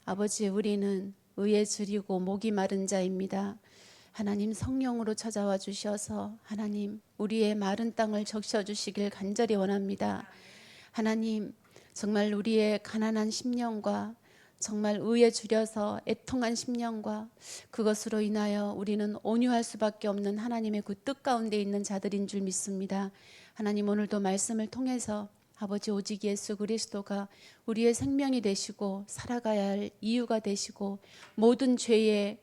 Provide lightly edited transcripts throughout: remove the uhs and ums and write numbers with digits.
아버지, 우리는 의에 줄이고 목이 마른 자입니다. 하나님, 성령으로 찾아와 주셔서 하나님 우리의 마른 땅을 적셔 주시길 간절히 원합니다. 하나님, 정말 우리의 가난한 심령과 정말 의에 줄여서 애통한 심령과 그것으로 인하여 우리는 온유할 수밖에 없는 하나님의 그 뜻 가운데 있는 자들인 줄 믿습니다. 하나님, 오늘도 말씀을 통해서 아버지, 오직 예수 그리스도가 우리의 생명이 되시고 살아가야 할 이유가 되시고 모든 죄에서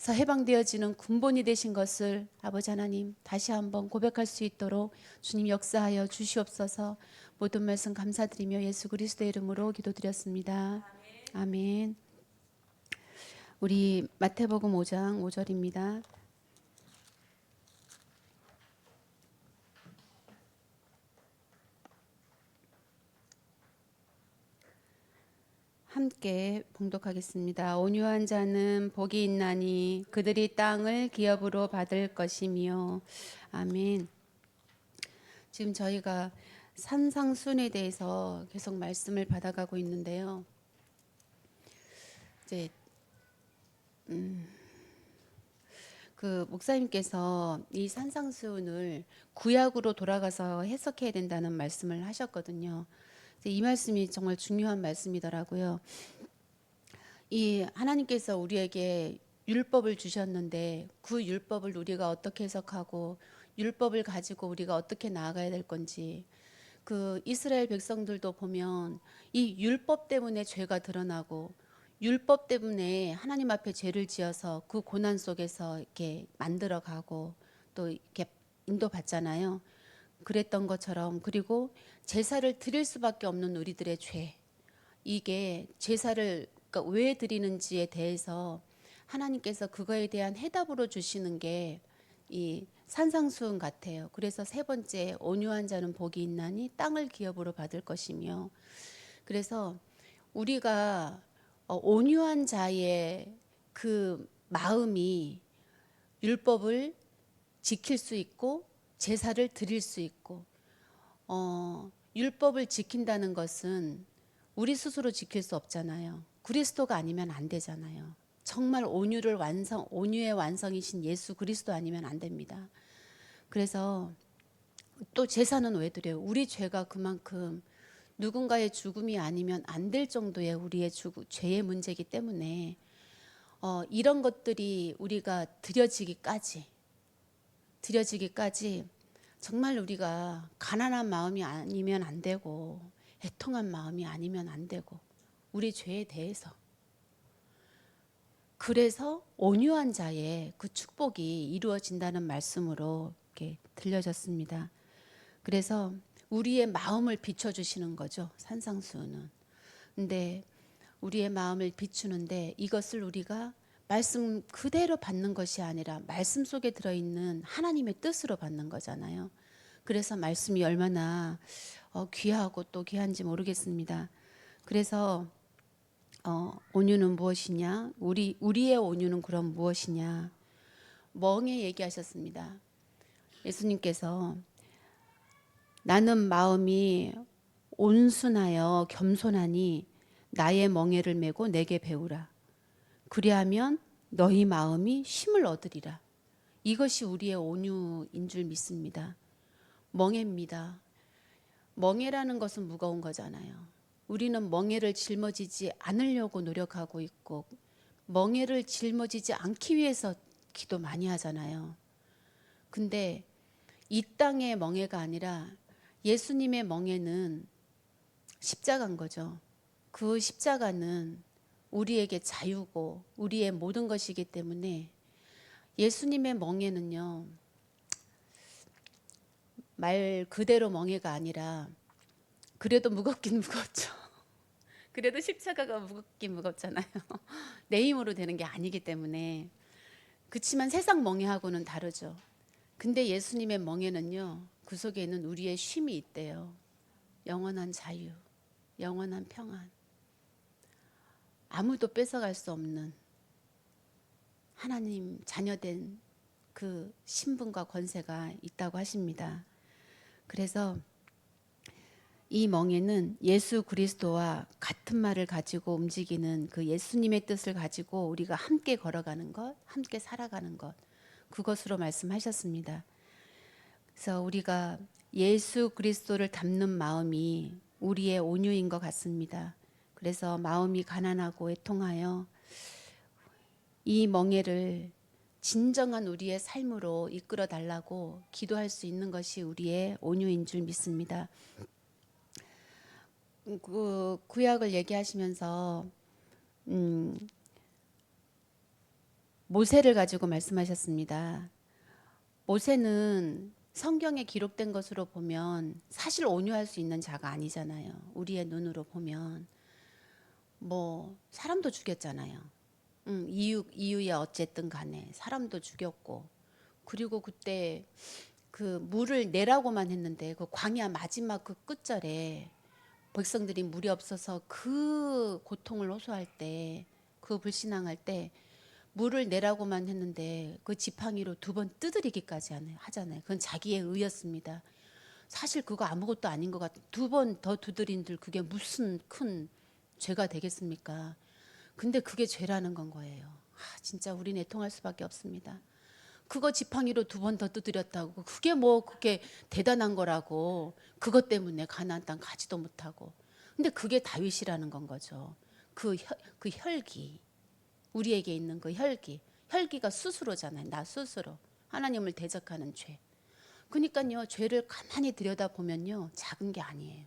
해방되어지는 근본이 되신 것을 아버지 하나님 다시 한번 고백할 수 있도록 주님 역사하여 주시옵소서. 모든 말씀 감사드리며 예수 그리스도의 이름으로 기도드렸습니다. 아멘. 우리 마태복음 5장 5절입니다. 함께 봉독하겠습니다. 온유한 자는 복이 있나니 그들이 땅을 기업으로 받을 것이며. 아멘. 지금 저희가 산상순에 대해서 계속 말씀을 받아가고 있는데요. 이제 그 목사님께서 이 산상순을 구약으로 돌아가서 해석해야 된다는 말씀을 하셨거든요. 이 말씀이 정말 중요한 말씀이더라고요. 이 하나님께서 우리에게 율법을 주셨는데 그 율법을 우리가 어떻게 해석하고 율법을 가지고 우리가 어떻게 나아가야 될 건지, 그 이스라엘 백성들도 보면 이 율법 때문에 죄가 드러나고 율법 때문에 하나님 앞에 죄를 지어서 그 고난 속에서 이렇게 만들어가고 또 이렇게 인도받잖아요. 그랬던 것처럼, 그리고 제사를 드릴 수밖에 없는 우리들의 죄, 이게 제사를 그러니까 왜 드리는지에 대해서 하나님께서 그거에 대한 해답으로 주시는 게 이 산상수훈 같아요. 그래서 세 번째, 온유한 자는 복이 있나니 땅을 기업으로 받을 것이며. 그래서 우리가 온유한 자의 그 마음이 율법을 지킬 수 있고 제사를 드릴 수 있고, 율법을 지킨다는 것은 우리 스스로 지킬 수 없잖아요. 그리스도가 아니면 안 되잖아요. 정말 온유의 완성이신 예수 그리스도 아니면 안 됩니다. 그래서 또 제사는 왜 드려요? 우리 죄가 그만큼 누군가의 죽음이 아니면 안 될 정도의 우리의 죄의 문제이기 때문에 이런 것들이 우리가 드려지기까지 정말 우리가 가난한 마음이 아니면 안 되고 애통한 마음이 아니면 안 되고 우리 죄에 대해서, 그래서 온유한 자의 그 축복이 이루어진다는 말씀으로 이렇게 들려졌습니다. 그래서 우리의 마음을 비춰주시는 거죠, 산상수훈은. 근데 우리의 마음을 비추는데 이것을 우리가 말씀 그대로 받는 것이 아니라 말씀 속에 들어있는 하나님의 뜻으로 받는 거잖아요. 그래서 말씀이 얼마나 귀하고 또 귀한지 모르겠습니다. 그래서 온유는 무엇이냐? 우리의 온유는 그럼 무엇이냐? 멍에 얘기하셨습니다. 예수님께서 나는 마음이 온순하여 겸손하니 나의 멍에를 메고 내게 배우라. 그리하면 너희 마음이 쉼을 얻으리라. 이것이 우리의 온유인 줄 믿습니다. 멍에입니다. 멍에라는 것은 무거운 거잖아요. 우리는 멍에를 짊어지지 않으려고 노력하고 있고 멍에를 짊어지지 않기 위해서 기도 많이 하잖아요. 근데 이 땅의 멍에가 아니라 예수님의 멍에는 십자가인 거죠. 그 십자가는 우리에게 자유고 우리의 모든 것이기 때문에 예수님의 멍에는요, 말 그대로 멍에가 아니라 그래도 무겁긴 무겁죠. 그래도 십자가가 무겁긴 무겁잖아요. 내 힘으로 되는 게 아니기 때문에. 그렇지만 세상 멍에하고는 다르죠. 근데 예수님의 멍에는요, 그 속에는 우리의 쉼이 있대요. 영원한 자유, 영원한 평안, 아무도 뺏어갈 수 없는 하나님 자녀된 그 신분과 권세가 있다고 하십니다. 그래서 이 멍에는 예수 그리스도와 같은 말을 가지고 움직이는 그 예수님의 뜻을 가지고 우리가 함께 걸어가는 것, 함께 살아가는 것, 그것으로 말씀하셨습니다. 그래서 우리가 예수 그리스도를 닮는 마음이 우리의 온유인 것 같습니다. 그래서 마음이 가난하고 애통하여 이 멍에를 진정한 우리의 삶으로 이끌어 달라고 기도할 수 있는 것이 우리의 온유인 줄 믿습니다. 그 구약을 얘기하시면서 모세를 가지고 말씀하셨습니다. 모세는 성경에 기록된 것으로 보면 사실 온유할 수 있는 자가 아니잖아요. 우리의 눈으로 보면 뭐 사람도 죽였잖아요. 이유야 어쨌든 간에 사람도 죽였고, 그리고 그때 그 물을 내라고만 했는데 그 광야 마지막 그 끝절에 백성들이 물이 없어서 그 고통을 호소할 때, 그 불신앙할 때 물을 내라고만 했는데 그 지팡이로 2번 두드리기까지 하잖아요. 그건 자기의 의였습니다. 사실 그거 아무것도 아닌 것 같아요. 2번 더 두드린들 그게 무슨 큰 죄가 되겠습니까? 근데 그게 죄라는 건 거예요. 진짜 우린 애통할 수밖에 없습니다. 그거 지팡이로 2번 더 두드렸다고 그게 뭐 그게 대단한 거라고, 그것 때문에 가나안 땅 가지도 못하고. 근데 그게 다윗이라는 건 거죠. 그 혈기, 우리에게 있는 그 혈기가 스스로잖아요. 나 스스로 하나님을 대적하는 죄. 그러니까요, 죄를 가만히 들여다보면요, 작은 게 아니에요.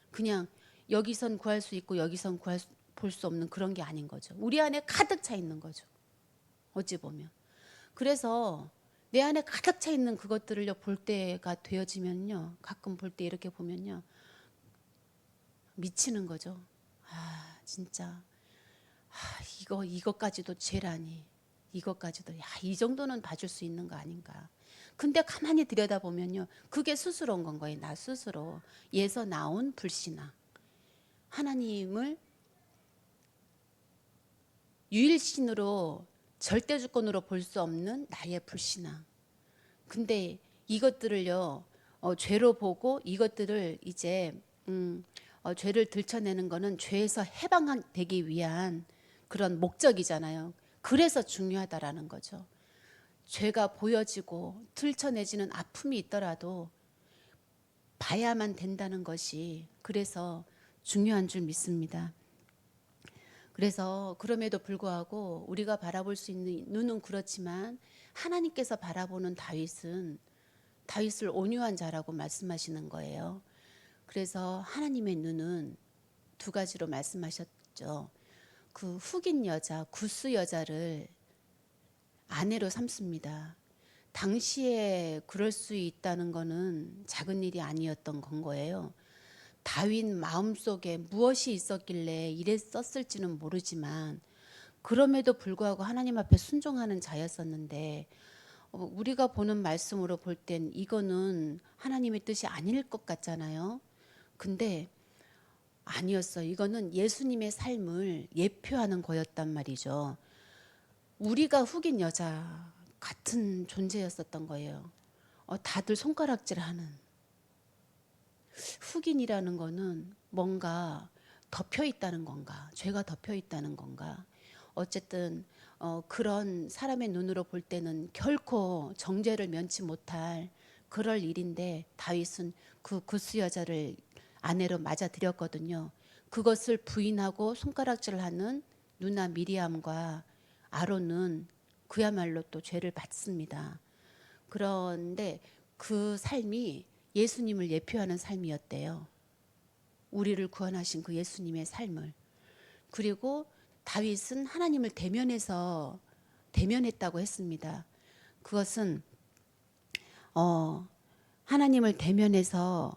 그냥 여기선 구할 수 있고 여기선 볼 수 없는 그런 게 아닌 거죠. 우리 안에 가득 차 있는 거죠. 어찌 보면. 그래서 내 안에 가득 차 있는 그것들을 볼 때가 되어지면요, 가끔 볼 때 이렇게 보면요, 미치는 거죠. 진짜 이것까지도 죄라니. 이것까지도 이 정도는 봐줄 수 있는 거 아닌가. 근데 가만히 들여다보면요, 그게 스스로인 건 거예요. 나 스스로 예서 나온 불신앙. 하나님을 유일신으로 절대주권으로 볼 수 없는 나의 불신앙. 근데 이것들을요, 죄로 보고 이것들을 이제 죄를 들춰내는 거는 죄에서 해방되기 위한 그런 목적이잖아요. 그래서 중요하다라는 거죠. 죄가 보여지고 들춰내지는 아픔이 있더라도 봐야만 된다는 것이 그래서 중요한 줄 믿습니다. 그래서 그럼에도 불구하고 우리가 바라볼 수 있는 눈은 그렇지만 하나님께서 바라보는 다윗을 온유한 자라고 말씀하시는 거예요. 그래서 하나님의 눈은 2가지로 말씀하셨죠. 그 흑인 여자, 구스 여자를 아내로 삼습니다. 당시에 그럴 수 있다는 거는 작은 일이 아니었던 건 거예요. 다윗 마음속에 무엇이 있었길래 이랬었을지는 모르지만 그럼에도 불구하고 하나님 앞에 순종하는 자였었는데, 우리가 보는 말씀으로 볼 땐 이거는 하나님의 뜻이 아닐 것 같잖아요. 근데 아니었어요. 이거는 예수님의 삶을 예표하는 거였단 말이죠. 우리가 흑인 여자 같은 존재였었던 거예요. 다들 손가락질하는. 흑인이라는 거는 뭔가 덮여 있다는 건가, 죄가 덮여 있다는 건가. 어쨌든 그런 사람의 눈으로 볼 때는 결코 정죄를 면치 못할 그럴 일인데 다윗은 그 구스 여자를 아내로 맞아들였거든요. 그것을 부인하고 손가락질을 하는 누나 미리암과 아론은 그야말로 또 죄를 받습니다. 그런데 그 삶이 예수님을 예표하는 삶이었대요. 우리를 구원하신 그 예수님의 삶을. 그리고 다윗은 하나님을 대면했다고 했습니다. 그것은 하나님을 대면해서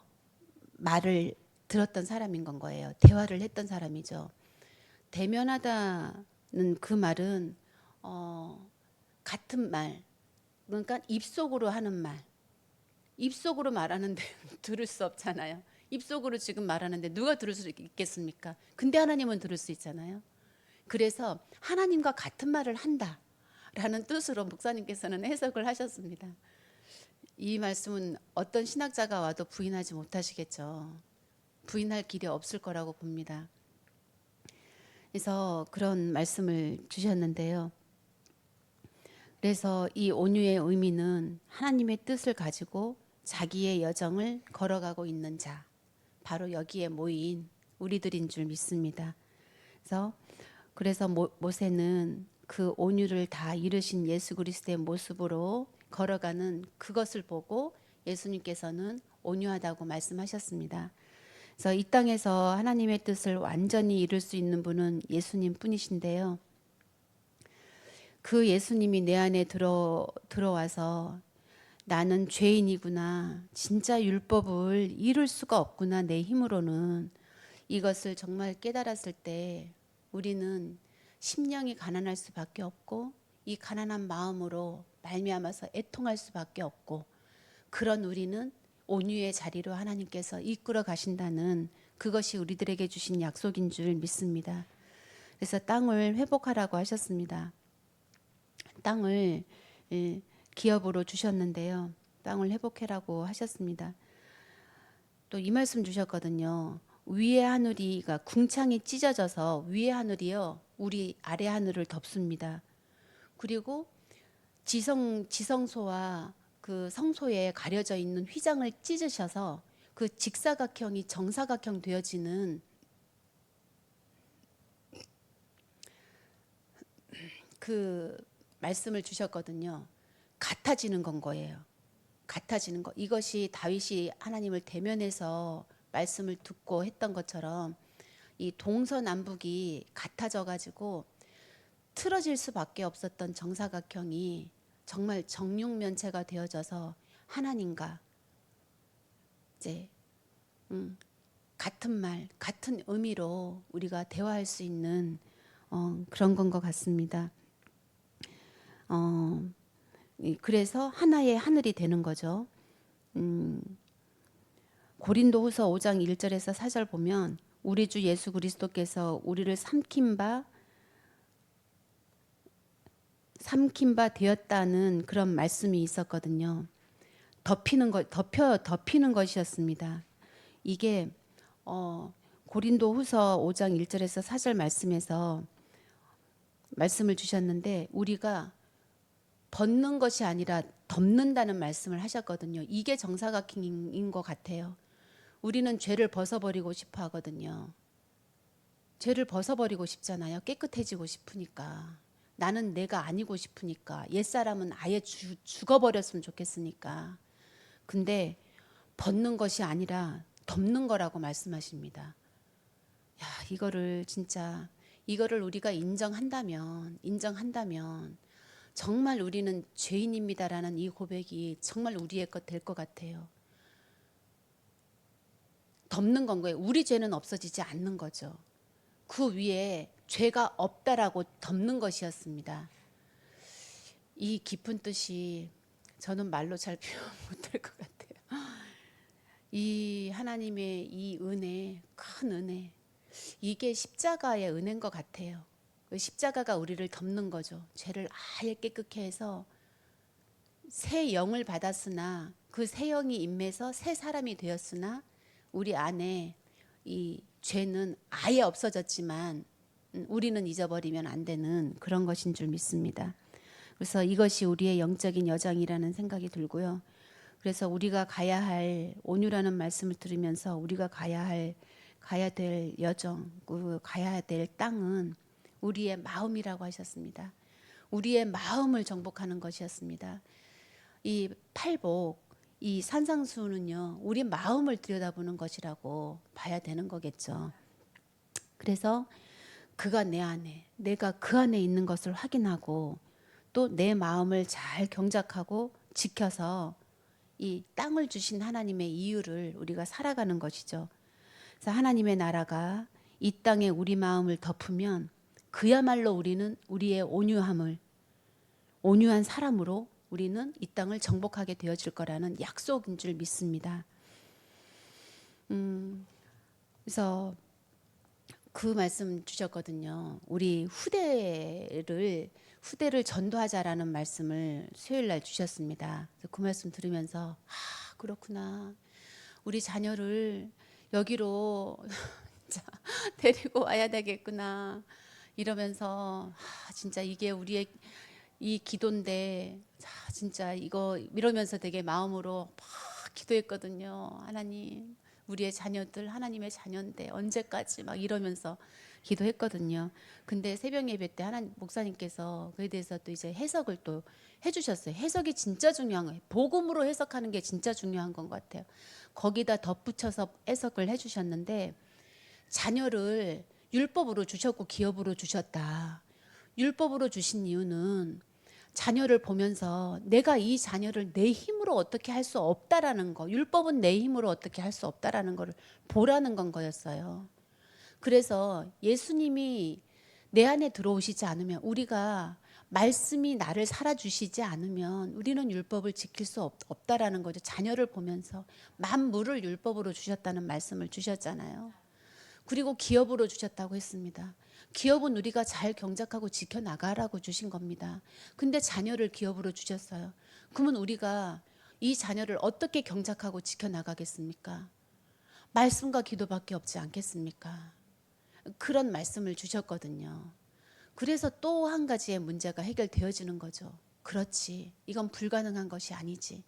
말을 들었던 사람인 건 거예요. 대화를 했던 사람이죠. 대면하다는 그 말은 같은 말, 그러니까 입속으로 하는 말. 입속으로 말하는데 들을 수 없잖아요. 입속으로 지금 말하는데 누가 들을 수 있겠습니까? 근데 하나님은 들을 수 있잖아요. 그래서 하나님과 같은 말을 한다라는 뜻으로 목사님께서는 해석을 하셨습니다. 이 말씀은 어떤 신학자가 와도 부인하지 못하시겠죠. 부인할 길이 없을 거라고 봅니다. 그래서 그런 말씀을 주셨는데요. 그래서 이 온유의 의미는 하나님의 뜻을 가지고 자기의 여정을 걸어가고 있는 자, 바로 여기에 모인 우리들인 줄 믿습니다. 그래서 모세는 그 온유를 다 이루신 예수 그리스도의 모습으로 걸어가는 그것을 보고 예수님께서는 온유하다고 말씀하셨습니다. 그래서 이 땅에서 하나님의 뜻을 완전히 이룰 수 있는 분은 예수님 뿐이신데요. 그 예수님이 내 안에 들어와서 나는 죄인이구나. 진짜 율법을 이룰 수가 없구나. 내 힘으로는. 이것을 정말 깨달았을 때 우리는 심령이 가난할 수밖에 없고 이 가난한 마음으로 말미암아서 애통할 수밖에 없고 그런 우리는 온유의 자리로 하나님께서 이끌어 가신다는 그것이 우리들에게 주신 약속인 줄 믿습니다. 그래서 땅을 회복하라고 하셨습니다. 땅을 기업으로 주셨는데요. 땅을 회복해라고 하셨습니다. 또 이 말씀 주셨거든요. 위의 하늘이가 궁창이 찢어져서 위의 하늘이요 우리 아래 하늘을 덮습니다. 그리고 지성소와 그 성소에 가려져 있는 휘장을 찢으셔서 그 직사각형이 정사각형 되어지는 그 말씀을 주셨거든요. 같아지는 건 거예요. 같아지는 것. 이것이 다윗이 하나님을 대면해서 말씀을 듣고 했던 것처럼 이 동서남북이 같아져 가지고 틀어질 수밖에 없었던 정사각형이 정말 정육면체가 되어져서 하나님과 이제 같은 말, 같은 의미로 우리가 대화할 수 있는 그런 건 것 같습니다. 그래서 하나의 하늘이 되는 거죠. 고린도후서 5장 1절에서 4절 보면 우리 주 예수 그리스도께서 우리를 삼킨 바 되었다는 그런 말씀이 있었거든요. 덮이는 것이었습니다. 이게 고린도후서 5장 1절에서 4절 말씀에서 말씀을 주셨는데 우리가 벗는 것이 아니라 덮는다는 말씀을 하셨거든요. 이게 정사각형인 것 같아요. 우리는 죄를 벗어버리고 싶어 하거든요. 죄를 벗어버리고 싶잖아요. 깨끗해지고 싶으니까. 나는 내가 아니고 싶으니까. 옛사람은 아예 죽어버렸으면 좋겠으니까. 근데 벗는 것이 아니라 덮는 거라고 말씀하십니다. 야, 이거를 우리가 인정한다면 정말 우리는 죄인입니다라는 이 고백이 정말 우리의 것 될 것 같아요. 덮는 건 거예요. 우리 죄는 없어지지 않는 거죠. 그 위에 죄가 없다라고 덮는 것이었습니다. 이 깊은 뜻이 저는 말로 잘 표현 못할 것 같아요. 이 하나님의 이 은혜, 큰 은혜, 이게 십자가의 은혜인 것 같아요. 그 십자가가 우리를 덮는 거죠. 죄를 아예 깨끗게 해서 새 영을 받았으나 그 새 영이 임해서 새 사람이 되었으나 우리 안에 이 죄는 아예 없어졌지만 우리는 잊어버리면 안 되는 그런 것인 줄 믿습니다. 그래서 이것이 우리의 영적인 여정이라는 생각이 들고요. 그래서 우리가 가야 할 온유라는 말씀을 들으면서 우리가 가야 될 여정, 가야 될 땅은 우리의 마음이라고 하셨습니다. 우리의 마음을 정복하는 것이었습니다. 이 팔복, 이 산상수훈은요, 우리 마음을 들여다보는 것이라고 봐야 되는 거겠죠. 그래서 그가 내 안에, 내가 그 안에 있는 것을 확인하고 또 내 마음을 잘 경작하고 지켜서 이 땅을 주신 하나님의 이유를 우리가 살아가는 것이죠. 그래서 하나님의 나라가 이 땅에 우리 마음을 덮으면 그야말로 우리는 우리의 온유한 사람으로 우리는 이 땅을 정복하게 되어질 거라는 약속인 줄 믿습니다. 그래서 그 말씀 주셨거든요. 우리 후대를 전도하자라는 말씀을 수요일 날 주셨습니다. 그 말씀 들으면서 그렇구나. 우리 자녀를 여기로 진짜 데리고 와야 되겠구나 이러면서 진짜 이게 우리의 이 기도인데 진짜 이거 이러면서 되게 마음으로 막 기도했거든요. 하나님, 우리의 자녀들 하나님의 자녀인데 언제까지 막 이러면서 기도했거든요. 근데 새벽 예배 때 하나님 목사님께서 그에 대해서 또 이제 해석을 또 해주셨어요. 해석이 진짜 중요한 거예요. 복음으로 해석하는 게 진짜 중요한 건 것 같아요. 거기다 덧붙여서 해석을 해주셨는데 자녀를 율법으로 주셨고 기업으로 주셨다. 율법으로 주신 이유는 자녀를 보면서 내가 이 자녀를 내 힘으로 어떻게 할 수 없다라는 거, 율법은 내 힘으로 어떻게 할 수 없다라는 거를 보라는 건 거였어요. 그래서 예수님이 내 안에 들어오시지 않으면, 우리가 말씀이 나를 살아주시지 않으면 우리는 율법을 지킬 수 없다라는 거죠. 자녀를 보면서 만물을 율법으로 주셨다는 말씀을 주셨잖아요. 그리고 기업으로 주셨다고 했습니다. 기업은 우리가 잘 경작하고 지켜나가라고 주신 겁니다. 근데 자녀를 기업으로 주셨어요. 그러면 우리가 이 자녀를 어떻게 경작하고 지켜나가겠습니까? 말씀과 기도밖에 없지 않겠습니까? 그런 말씀을 주셨거든요. 그래서 또 한 가지의 문제가 해결되어지는 거죠. 그렇지. 이건 불가능한 것이 아니지.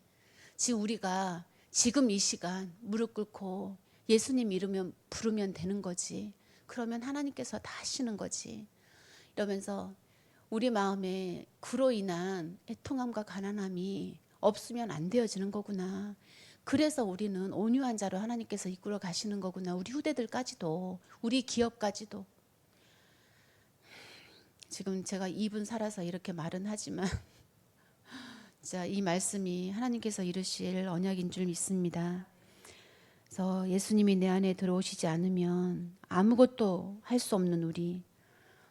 지금 우리가 지금 이 시간 무릎 꿇고 예수님 이름을 부르면 되는 거지. 그러면 하나님께서 다 하시는 거지. 이러면서 우리 마음에 그로 인한 애통함과 가난함이 없으면 안 되어지는 거구나. 그래서 우리는 온유한 자로 하나님께서 이끌어 가시는 거구나. 우리 후대들까지도, 우리 기업까지도. 지금 제가 2분 살아서 이렇게 말은 하지만 진짜 이 말씀이 하나님께서 이루실 언약인 줄 믿습니다. 그래서 예수님이 내 안에 들어오시지 않으면 아무것도 할 수 없는 우리,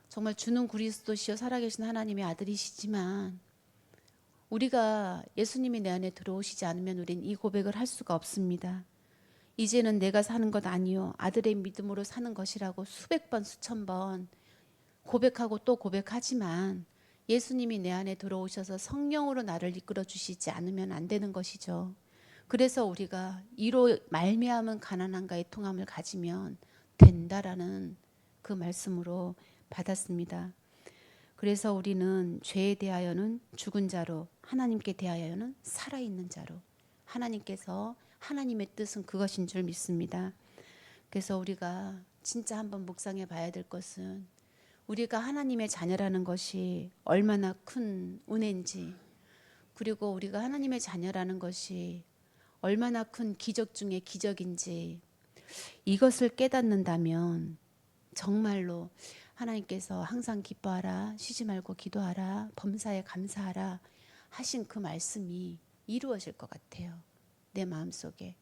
정말 주는 그리스도시요 살아계신 하나님의 아들이시지만 우리가 예수님이 내 안에 들어오시지 않으면 우린 이 고백을 할 수가 없습니다. 이제는 내가 사는 것 아니요 아들의 믿음으로 사는 것이라고 수백 번 수천 번 고백하고 또 고백하지만 예수님이 내 안에 들어오셔서 성령으로 나를 이끌어 주시지 않으면 안 되는 것이죠. 그래서 우리가 이로 말미암은 가난함과 애통함을 가지면 된다라는 그 말씀으로 받았습니다. 그래서 우리는 죄에 대하여는 죽은 자로, 하나님께 대하여는 살아있는 자로, 하나님께서 하나님의 뜻은 그것인 줄 믿습니다. 그래서 우리가 진짜 한번 묵상해 봐야 될 것은 우리가 하나님의 자녀라는 것이 얼마나 큰 은혜인지, 그리고 우리가 하나님의 자녀라는 것이 얼마나 큰 기적 중에 기적인지, 이것을 깨닫는다면 정말로 하나님께서 항상 기뻐하라, 쉬지 말고 기도하라, 범사에 감사하라 하신 그 말씀이 이루어질 것 같아요. 내 마음속에.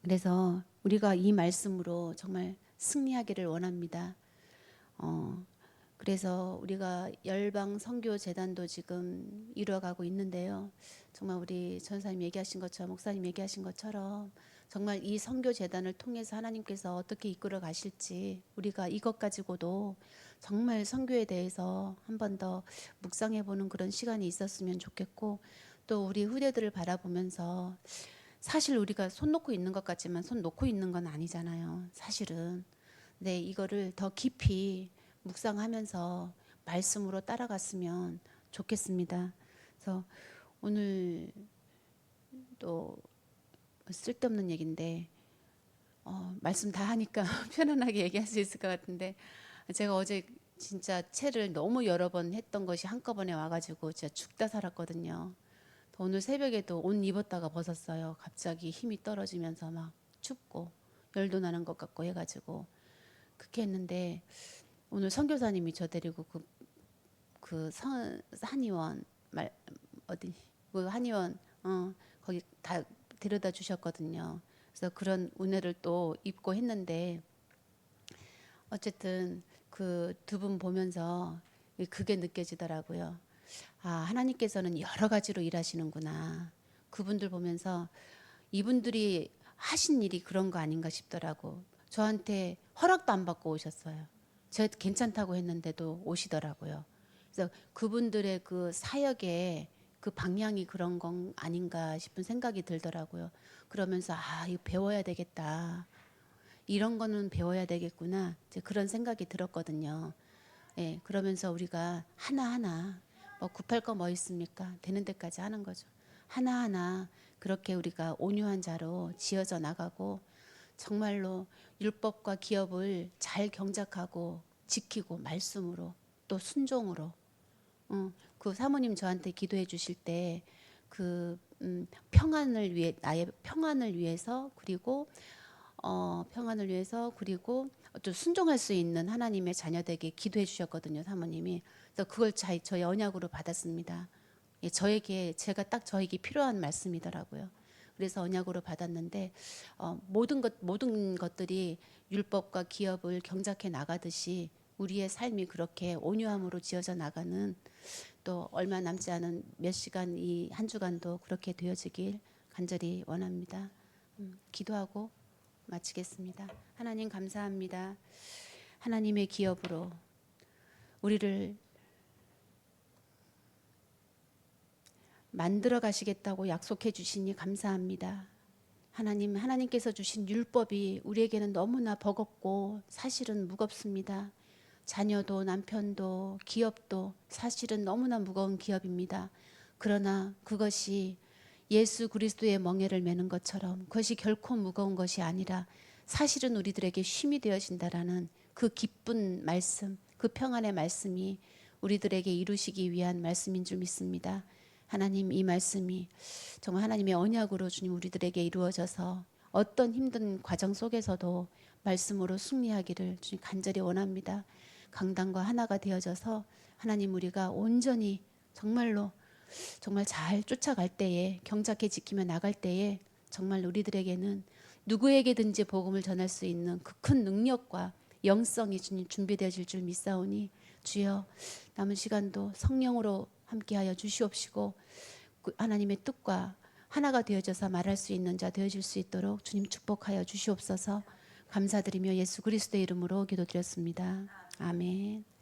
그래서 우리가 이 말씀으로 정말 승리하기를 원합니다. 그래서 우리가 열방 선교 재단도 지금 이루어가고 있는데요. 정말 우리 전사님 얘기하신 것처럼, 목사님 얘기하신 것처럼 정말 이 선교 재단을 통해서 하나님께서 어떻게 이끌어 가실지 우리가 이것 가지고도 정말 선교에 대해서 한 번 더 묵상해 보는 그런 시간이 있었으면 좋겠고, 또 우리 후대들을 바라보면서 사실 우리가 손 놓고 있는 것 같지만 손 놓고 있는 건 아니잖아요. 사실은. 네, 이거를 더 깊이 묵상하면서 말씀으로 따라갔으면 좋겠습니다. 그래서 오늘 또 쓸데없는 얘기인데 말씀 다 하니까 편안하게 얘기할 수 있을 것 같은데, 제가 어제 진짜 채를 너무 여러 번 했던 것이 한꺼번에 와가지고 진짜 죽다 살았거든요. 오늘 새벽에도 옷 입었다가 벗었어요. 갑자기 힘이 떨어지면서 막 춥고 열도 나는 것 같고 해가지고 그렇게 했는데, 오늘 선교사님이 저 데리고 한의원 어디 그 한의원 거기 다 데려다 주셨거든요. 그래서 그런 은혜를 또 입고 했는데, 어쨌든 그 두 분 보면서 그게 느껴지더라고요. 아, 하나님께서는 여러 가지로 일하시는구나. 그분들 보면서 이분들이 하신 일이 그런 거 아닌가 싶더라고. 저한테 허락도 안 받고 오셨어요. 제가 괜찮다고 했는데도 오시더라고요. 그래서 그분들의 그 사역에 그 방향이 그런 건 아닌가 싶은 생각이 들더라고요. 그러면서 이거 배워야 되겠다. 이런 거는 배워야 되겠구나. 이제 그런 생각이 들었거든요. 예, 그러면서 우리가 하나하나 뭐 굽할 거 뭐 있습니까? 되는 데까지 하는 거죠. 하나하나 그렇게 우리가 온유한 자로 지어져 나가고 정말로 율법과 기업을 잘 경작하고 지키고 말씀으로 또 순종으로 그 사모님 저한테 기도해 주실 때 그 평안을 위해 나의 평안을 위해서 그리고 평안을 위해서 그리고 또 순종할 수 있는 하나님의 자녀되게 기도해 주셨거든요, 사모님이. 그래서 그걸 저희 언약으로 받았습니다. 예, 저에게 필요한 말씀이더라고요. 그래서 언약으로 받았는데 모든 것들이 율법과 기업을 경작해 나가듯이 우리의 삶이 그렇게 온유함으로 지어져 나가는 또 얼마 남지 않은 몇 시간 이 한 주간도 그렇게 되어지길 간절히 원합니다. 기도하고 마치겠습니다. 하나님 감사합니다. 하나님의 기업으로 우리를 만들어 가시겠다고 약속해 주시니 감사합니다. 하나님께서 주신 율법이 우리에게는 너무나 버겁고 사실은 무겁습니다. 자녀도 남편도 기업도 사실은 너무나 무거운 기업입니다. 그러나 그것이 예수 그리스도의 멍에를 매는 것처럼 그것이 결코 무거운 것이 아니라 사실은 우리들에게 쉼이 되어진다라는 그 기쁜 말씀, 그 평안의 말씀이 우리들에게 이루시기 위한 말씀인 줄 믿습니다. 하나님, 이 말씀이 정말 하나님의 언약으로 주님 우리들에게 이루어져서 어떤 힘든 과정 속에서도 말씀으로 승리하기를 주님 간절히 원합니다. 강단과 하나가 되어져서 하나님 우리가 온전히 정말로 정말 잘 쫓아갈 때에 경작해 지키며 나갈 때에 정말 우리들에게는 누구에게든지 복음을 전할 수 있는 그 큰 능력과 영성이 주님 준비되어질 줄 믿사오니 주여 남은 시간도 성령으로 함께하여 주시옵시고 하나님의 뜻과 하나가 되어져서 말할 수 있는 자 되어질 수 있도록 주님 축복하여 주시옵소서. 감사드리며 예수 그리스도의 이름으로 기도드렸습니다. 아멘.